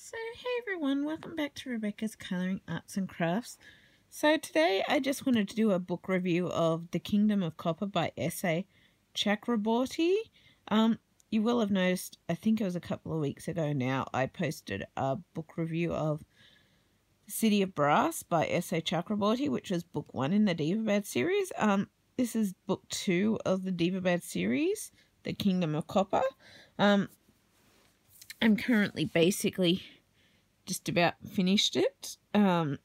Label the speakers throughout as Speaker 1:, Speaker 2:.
Speaker 1: So hey everyone, welcome back to Rebecca's Colouring Arts and Crafts. So today I just wanted to do a book review of The Kingdom of Copper by S.A Chakraborty. You will have noticed, I think it was a couple of weeks ago now, I posted a book review of The City of Brass by S.A Chakraborty, which was book 1 in the Diva series. This is book 2 of the Diva series, The Kingdom of Copper. I'm currently basically just about finished it. I've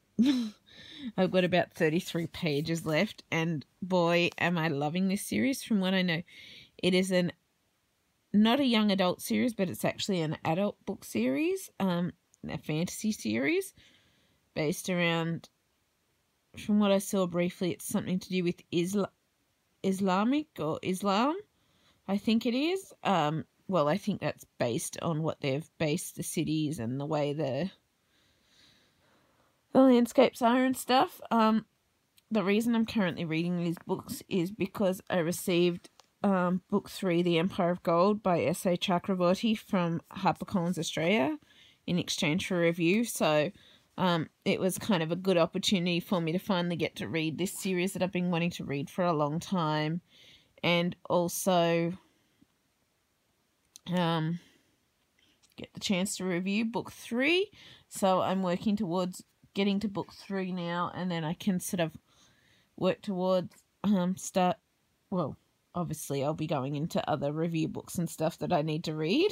Speaker 1: got about 33 pages left, and boy, am I loving this series. From what I know, it is not a young adult series, but it's actually an adult book series, a fantasy series based around, from what I saw briefly, it's something to do with Islamic or Islam, I think it is. Well, I think that's based on what they've based the cities and the way the landscapes are and stuff. The reason I'm currently reading these books is because I received book 3, The Empire of Gold by S.A Chakraborty from HarperCollins Australia in exchange for a review. So it was kind of a good opportunity for me to finally get to read this series that I've been wanting to read for a long time, and also get the chance to review book 3. So I'm working towards getting to book 3 now, and then I can sort of work towards well, obviously I'll be going into other review books and stuff that I need to read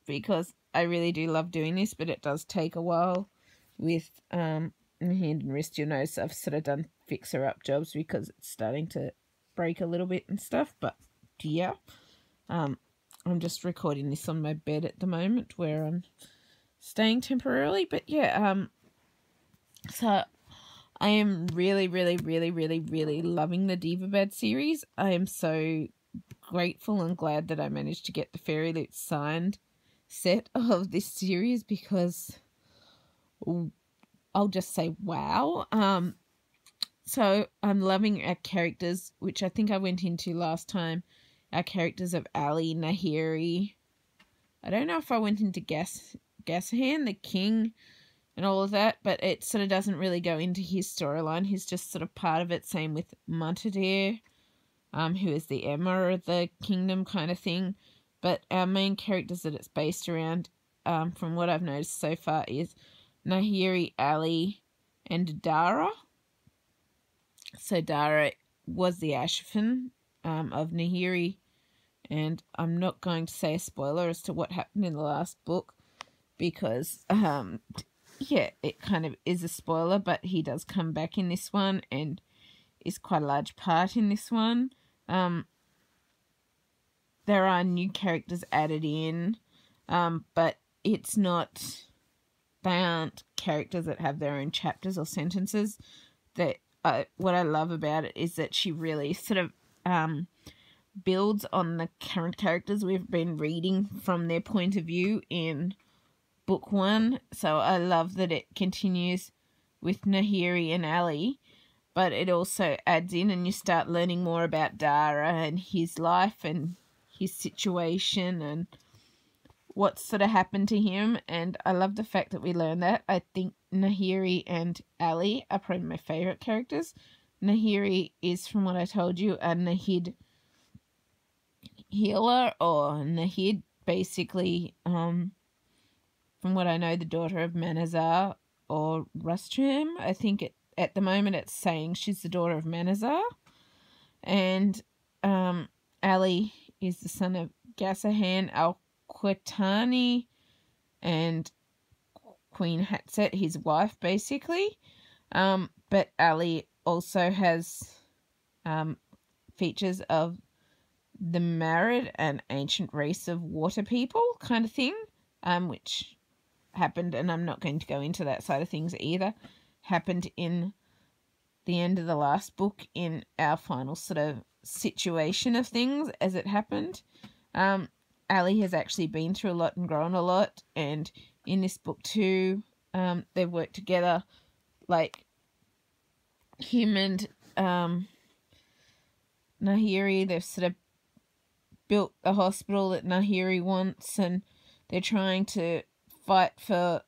Speaker 1: because I really do love doing this, but it does take a while with hand and wrist. You'll notice I've sort of done fixer-up jobs because it's starting to break a little bit and stuff, but yeah. I'm just recording this on my bed at the moment where I'm staying temporarily. But yeah, so I am really loving the Diva series. I am so grateful and glad that I managed to get the Fairy Loot signed set of this series, because I'll just say wow. So I'm loving our characters, which I think I went into last time. Our characters of Ali, Nahiri. I don't know if I went into Gasahan, the king, and all of that, but it sort of doesn't really go into his storyline. He's just sort of part of it. Same with Montadir, who is the Emma of the kingdom kind of thing. But our main characters that it's based around, from what I've noticed so far, is Nahiri, Ali, and Dara. So Dara was the Ashfin of Nahiri, and I'm not going to say a spoiler as to what happened in the last book, because yeah, it kind of is a spoiler, but he does come back in this one and is quite a large part in this one. There are new characters added in, but it's not, they aren't characters that have their own chapters or sentences. That what I love about it is that she really sort of builds on the current characters we've been reading from their point of view in book 1. So I love that it continues with Nahiri and Ali, but it also adds in, and you start learning more about Dara and his life and his situation and what sort of happened to him. And I love the fact that we learn that. I think Nahiri and Ali are probably my favourite characters. Nahiri is, from what I told you, a Nahid healer, or Nahid, basically, from what I know, the daughter of Manazar or Rustrum. I think at the moment it's saying she's the daughter of Manazar. And Ali is the son of Gasahan al-Qatani and Queen Hatset, his wife, basically. But Ali also has features of the married and ancient race of water people kind of thing, which happened, and I'm not going to go into that side of things either, happened in the end of the last book in our final sort of situation of things as it happened. Ali has actually been through a lot and grown a lot, and in this book too, they've worked together, like him and Nahiri. They've sort of built the hospital that Nahiri wants, and they're trying to fight for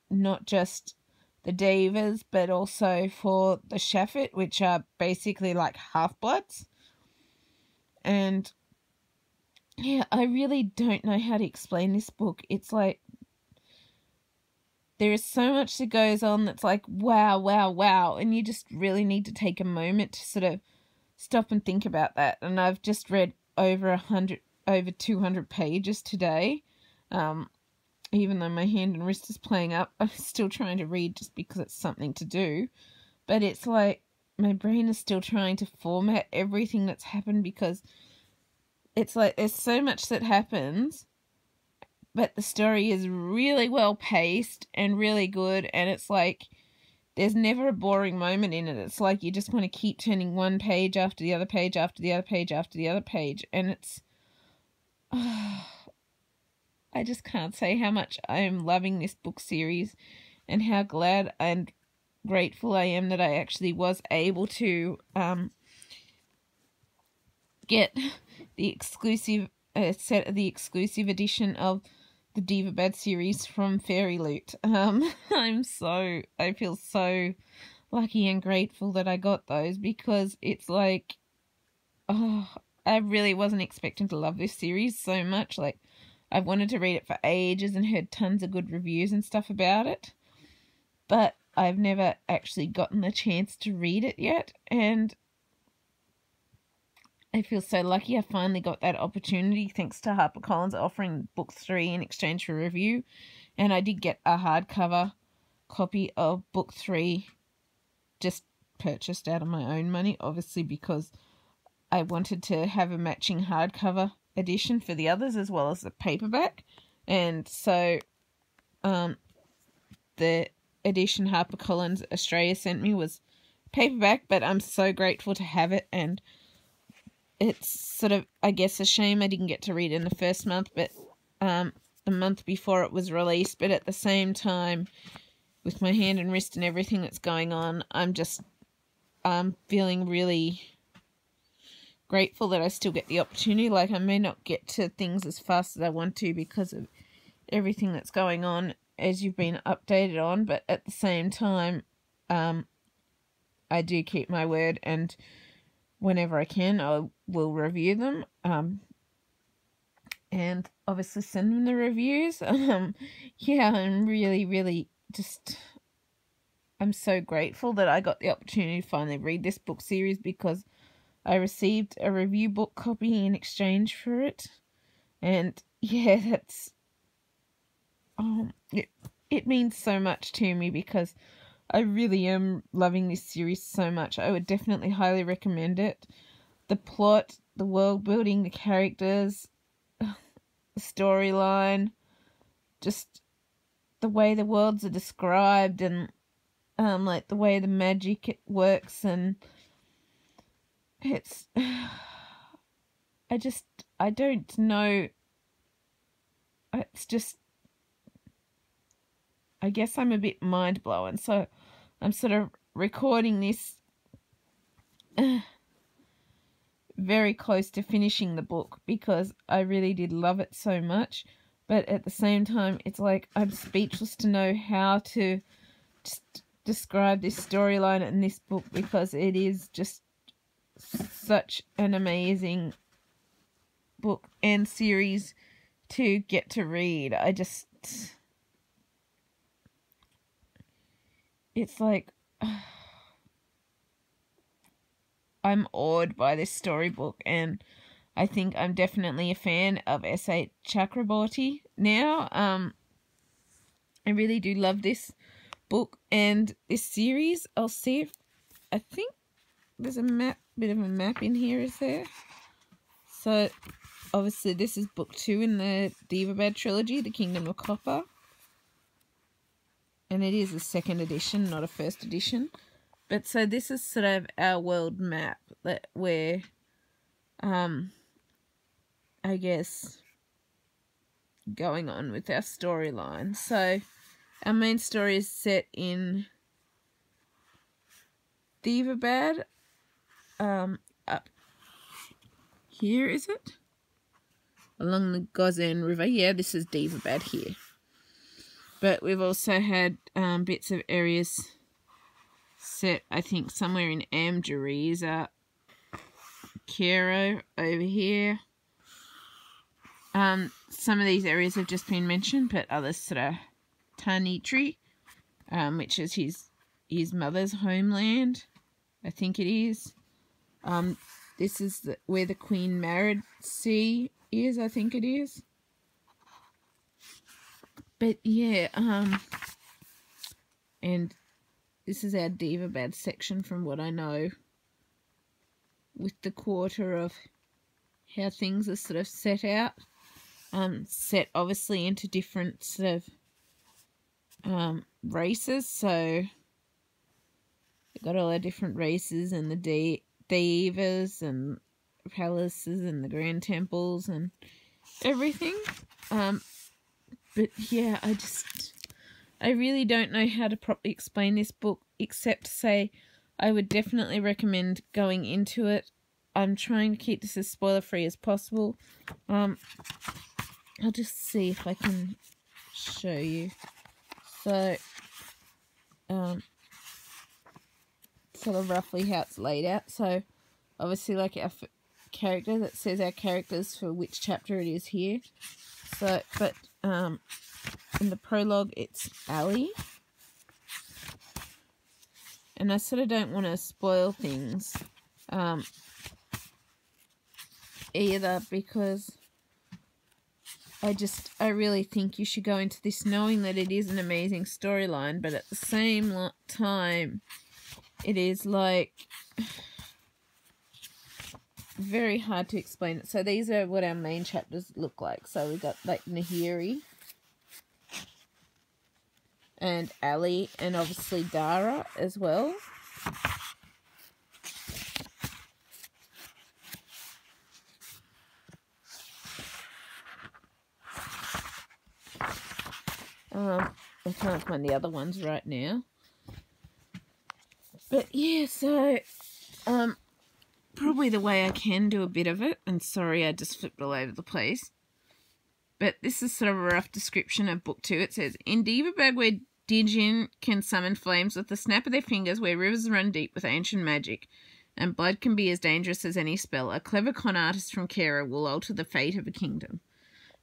Speaker 1: not just the Devas, but also for the Shafit, which are basically like half-bloods. And yeah, I really don't know how to explain this book. It's like there is so much that goes on that's like, wow, wow, wow. And you just really need to take a moment to sort of stop and think about that. And I've just read over 200 pages today. Even though my hand and wrist is playing up, I'm still trying to read just because it's something to do. But it's like my brain is still trying to format everything that's happened, because it's like there's so much that happens, but the story is really well paced and really good, and it's like there's never a boring moment in it. It's like you just want to keep turning one page after the other page after the other page after the other page, and it's... I just can't say how much I am loving this book series and how glad and grateful I am that I actually was able to get the exclusive exclusive edition of the Diva Bad series from Fairy Loot. I feel so lucky and grateful that I got those, because it's like, I really wasn't expecting to love this series so much. Like, I've wanted to read it for ages and heard tons of good reviews and stuff about it, but I've never actually gotten the chance to read it yet, and I feel so lucky I finally got that opportunity thanks to HarperCollins offering book 3 in exchange for review, and I did get a hardcover copy of book 3 just purchased out of my own money, obviously, because I wanted to have a matching hardcover edition for the others as well as the paperback. And so the edition HarperCollins Australia sent me was paperback, but I'm so grateful to have it. And it's sort of, I guess, a shame I didn't get to read it in the first month, but the month before it was released. But at the same time, with my hand and wrist and everything that's going on, I'm feeling really grateful that I still get the opportunity. Like, I may not get to things as fast as I want to because of everything that's going on, as you've been updated on, but at the same time, I do keep my word, and whenever I can, I will review them, and obviously send them the reviews. Yeah, I'm really, really I'm so grateful that I got the opportunity to finally read this book series, because I received a review book copy in exchange for it. And yeah, it means so much to me, because I really am loving this series so much. I would definitely highly recommend it. The plot, the world building, the characters, the storyline, just the way the worlds are described, and like the way the magic works, and it's, I don't know, it's just, I guess I'm a bit mind blown, so I'm sort of recording this very close to finishing the book, because I really did love it so much, but at the same time, it's like I'm speechless to know how to just describe this storyline in this book, because it is just such an amazing book and series to get to read. It's like, I'm awed by this storybook, and I think I'm definitely a fan of S.A Chakraborty now. I really do love this book and this series. I'll see if, I think there's a bit of a map in here, is there? So, obviously this is book 2 in the Diva Bad trilogy, The Kingdom of Copper. And it is a second edition, not a first edition. But so this is sort of our world map that we're, I guess, going on with our storyline. So our main story is set in Diva Bad, up here, is it? Along the Gozan River. Yeah, this is Diva Bad here. But we've also had bits of areas set, I think, somewhere in Amjariza, Cairo over here. Some of these areas have just been mentioned, but others sort of Tanitri, which is his mother's homeland, I think it is. This is where the Queen Married Sea is, I think it is. But yeah, and this is our Divabad section from what I know, with the quarter of how things are sort of set out. Set obviously into different sort of races, so we've got all our different races and the Devas and palaces and the grand temples and everything. But yeah, I really don't know how to properly explain this book, except to say I would definitely recommend going into it. I'm trying to keep this as spoiler-free as possible. I'll just see if I can show you. So, sort of roughly how it's laid out. So, obviously, like our character, that says our characters for which chapter it is here. So, but in the prologue, it's Ali. And I sort of don't want to spoil things either, because I really think you should go into this knowing that it is an amazing storyline, but at the same time, it is like very hard to explain it. So these are what our main chapters look like. So we've got like Nahiri and Ali, and obviously Dara as well. I can't find the other ones right now. But yeah, so probably the way I can do a bit of it, and sorry I just flipped all over the place, but this is sort of a rough description of book 2. It says, in Divabad, where Dijin can summon flames with the snap of their fingers, where rivers run deep with ancient magic, and blood can be as dangerous as any spell, a clever con artist from Kera will alter the fate of a kingdom.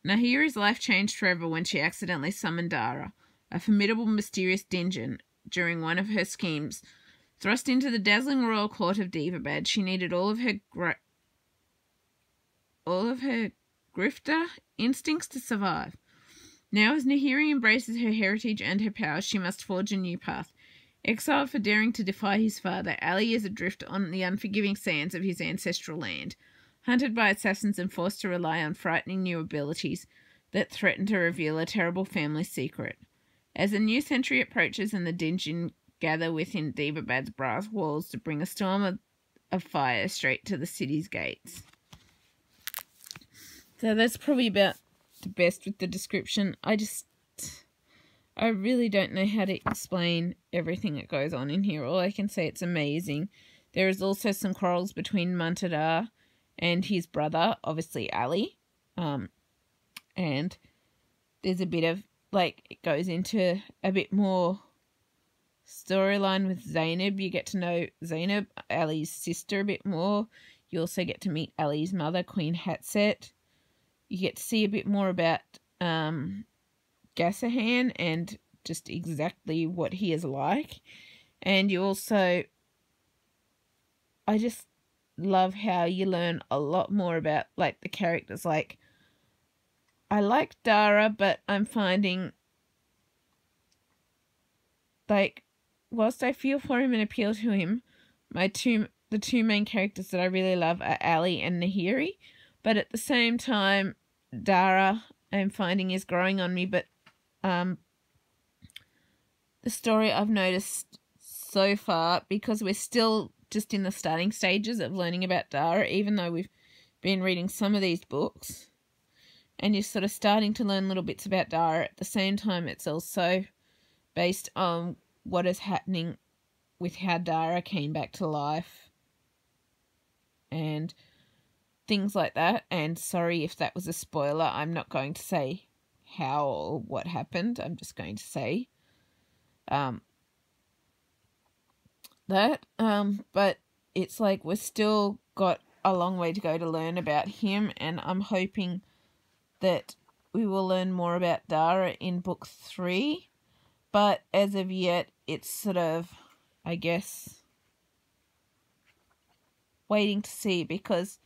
Speaker 1: Nahiri's life changed forever when she accidentally summoned Dara, a formidable, mysterious Dinjin. During one of her schemes, thrust into the dazzling royal court of Divabad, she needed all of her grifter instincts to survive. Now, as Nahiri embraces her heritage and her powers, she must forge a new path. Exiled for daring to defy his father, Ali is adrift on the unforgiving sands of his ancestral land, hunted by assassins and forced to rely on frightening new abilities that threaten to reveal a terrible family secret. As the new century approaches and the Dinjin gather within Divabad's brass walls to bring a storm of fire straight to the city's gates. So that's probably about the best with the description. I really don't know how to explain everything that goes on in here. All I can say, it's amazing. There is also some quarrels between Muntadar and his brother, obviously Ali. And there's a bit of, like, it goes into a bit more storyline with Zainab. You get to know Zainab, Ali's sister, a bit more. You also get to meet Ali's mother, Queen Hatset. You get to see a bit more about Gassahan and just exactly what he is like. And you also, I just love how you learn a lot more about, like, the characters. Like, I like Dara, but I'm finding, like, whilst I feel for him and appeal to him, the two main characters that I really love are Ali and Nahiri. But at the same time, Dara, I'm finding, is growing on me. But the story I've noticed so far, because we're still just in the starting stages of learning about Dara, even though we've been reading some of these books, and you're sort of starting to learn little bits about Dara. At the same time, it's also based on what is happening with how Dara came back to life and things like that. And sorry if that was a spoiler, I'm not going to say how or what happened. I'm just going to say that. But it's like we've still got a long way to go to learn about him, and I'm hoping that we will learn more about Dara in book 3. But as of yet, it's sort of, I guess, waiting to see, because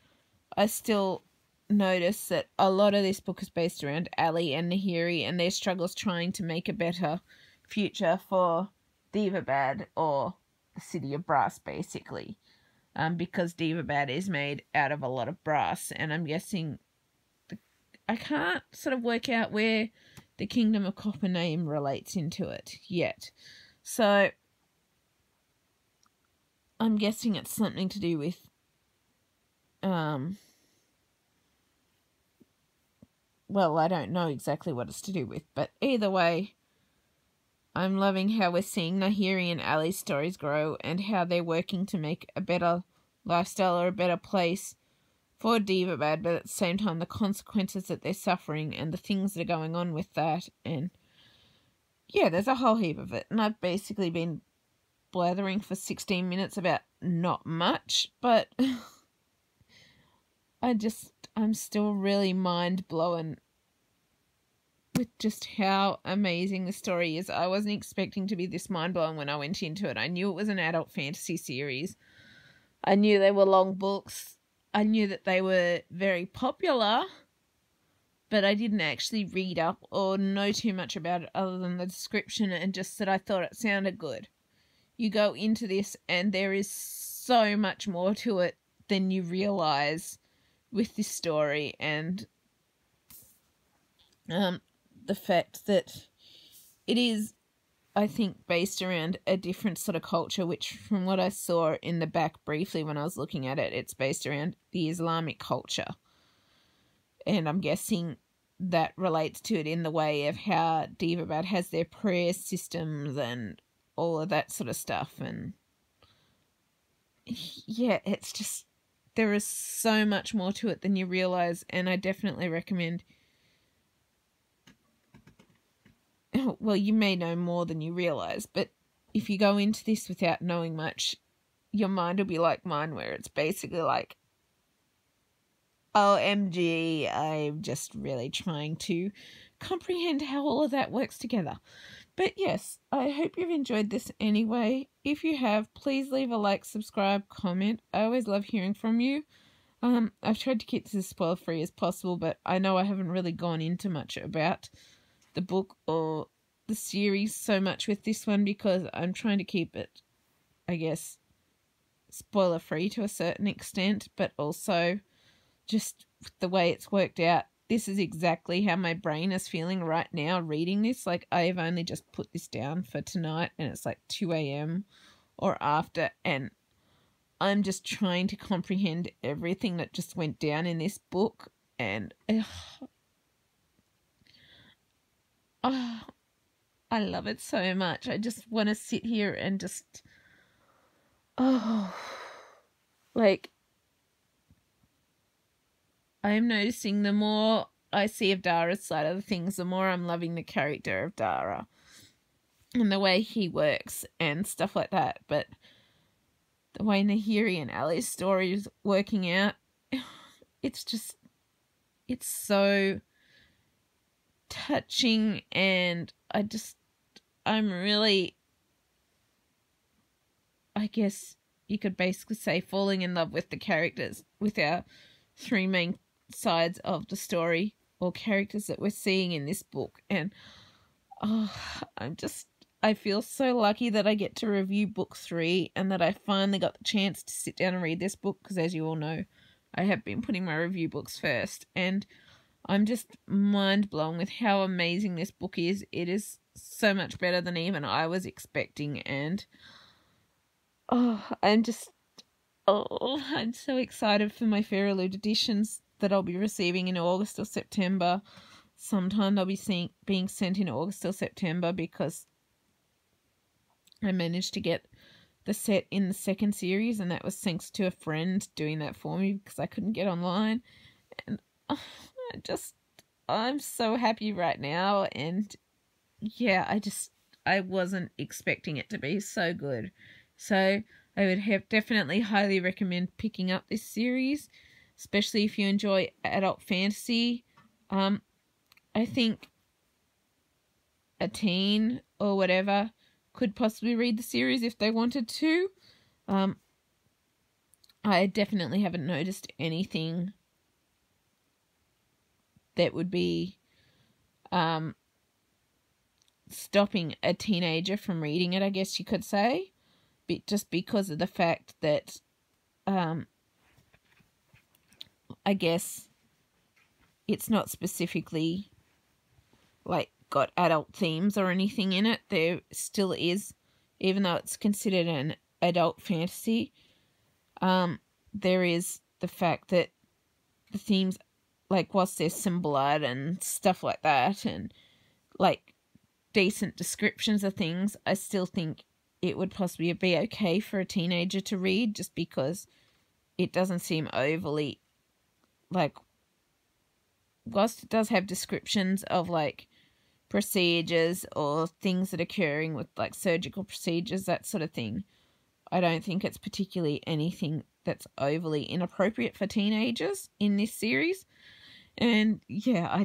Speaker 1: I still notice that a lot of this book is based around Ali and Nahiri and their struggles trying to make a better future for Divabad, or the city of brass, basically. Because Divabad is made out of a lot of brass, and I'm guessing I can't sort of work out where the Kingdom of Copper name relates into it yet. So I'm guessing it's something to do with well, I don't know exactly what it's to do with, but either way, I'm loving how we're seeing Nahiri and Ali's stories grow, and how they're working to make a better lifestyle or a better place for Divabad, but at the same time the consequences that they're suffering and the things that are going on with that. And yeah, there's a whole heap of it, and I've basically been blathering for 16 minutes about not much, but I'm still really mind blown with just how amazing the story is. I wasn't expecting to be this mind blown when I went into it. I knew it was an adult fantasy series. I knew they were long books. I knew that they were very popular, but I didn't actually read up or know too much about it other than the description, and just that I thought it sounded good. You go into this and there is so much more to it than you realise with this story, and the fact that it is, I think, based around a different sort of culture, which from what I saw in the back briefly when I was looking at it, it's based around the Islamic culture. And I'm guessing that relates to it in the way of how Divabad has their prayer systems and all of that sort of stuff. And yeah, it's just, there is so much more to it than you realise, and I definitely recommend. Well, you may know more than you realise, but if you go into this without knowing much, your mind will be like mine, where it's basically like, OMG, I'm just really trying to comprehend how all of that works together. But yes, I hope you've enjoyed this anyway. If you have, please leave a like, subscribe, comment. I always love hearing from you. I've tried to keep this as spoiler-free as possible, but I know I haven't really gone into much about the book or the series so much with this one, because I'm trying to keep it, I guess, spoiler-free to a certain extent, but also just the way it's worked out. This is exactly how my brain is feeling right now reading this. Like, I've only just put this down for tonight, and it's like 2 a.m. or after, and I'm just trying to comprehend everything that just went down in this book, and I love it so much. I just want to sit here and just, like, I'm noticing the more I see of Dara's side of the things, the more I'm loving the character of Dara and the way he works and stuff like that. But the way Nahiri and Ali's story is working out, it's so touching, and I'm really, I guess you could basically say, falling in love with the characters, with our 3 main sides of the story, or characters that we're seeing in this book. And I feel so lucky that I get to review book 3, and that I finally got the chance to sit down and read this book, because as you all know, I have been putting my review books first, and I'm just mind blown with how amazing this book is. It is so much better than even I was expecting, and I'm so excited for my Fairyloot editions that I'll be receiving in August or September. Sometime they'll be being sent in August or September, because I managed to get the set in the second series, and that was thanks to a friend doing that for me, because I couldn't get online. And I'm so happy right now, and yeah, I wasn't expecting it to be so good. So I would have definitely highly recommend picking up this series, especially if you enjoy adult fantasy. I think a teen or whatever could possibly read the series if they wanted to. I definitely haven't noticed anything that would be stopping a teenager from reading it, I guess you could say, just because of the fact that I guess it's not specifically like got adult themes or anything in it. There still is, even though it's considered an adult fantasy, there is the fact that the themes, like, whilst there's some blood and stuff like that, and like decent descriptions of things, I still think it would possibly be okay for a teenager to read, just because it doesn't seem overly, like, whilst it does have descriptions of like procedures or things that are occurring with like surgical procedures, that sort of thing, I don't think it's particularly anything that's overly inappropriate for teenagers in this series. And yeah,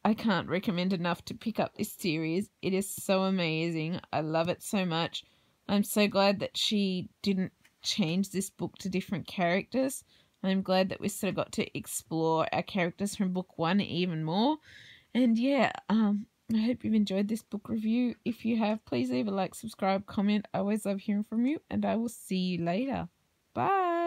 Speaker 1: I can't recommend enough to pick up this series. It is so amazing. I love it so much. I'm so glad that she didn't change this book to different characters. I'm glad that we sort of got to explore our characters from book 1 even more. And yeah, I hope you've enjoyed this book review. If you have, please leave a like, subscribe, comment. I always love hearing from you, and I will see you later. Bye.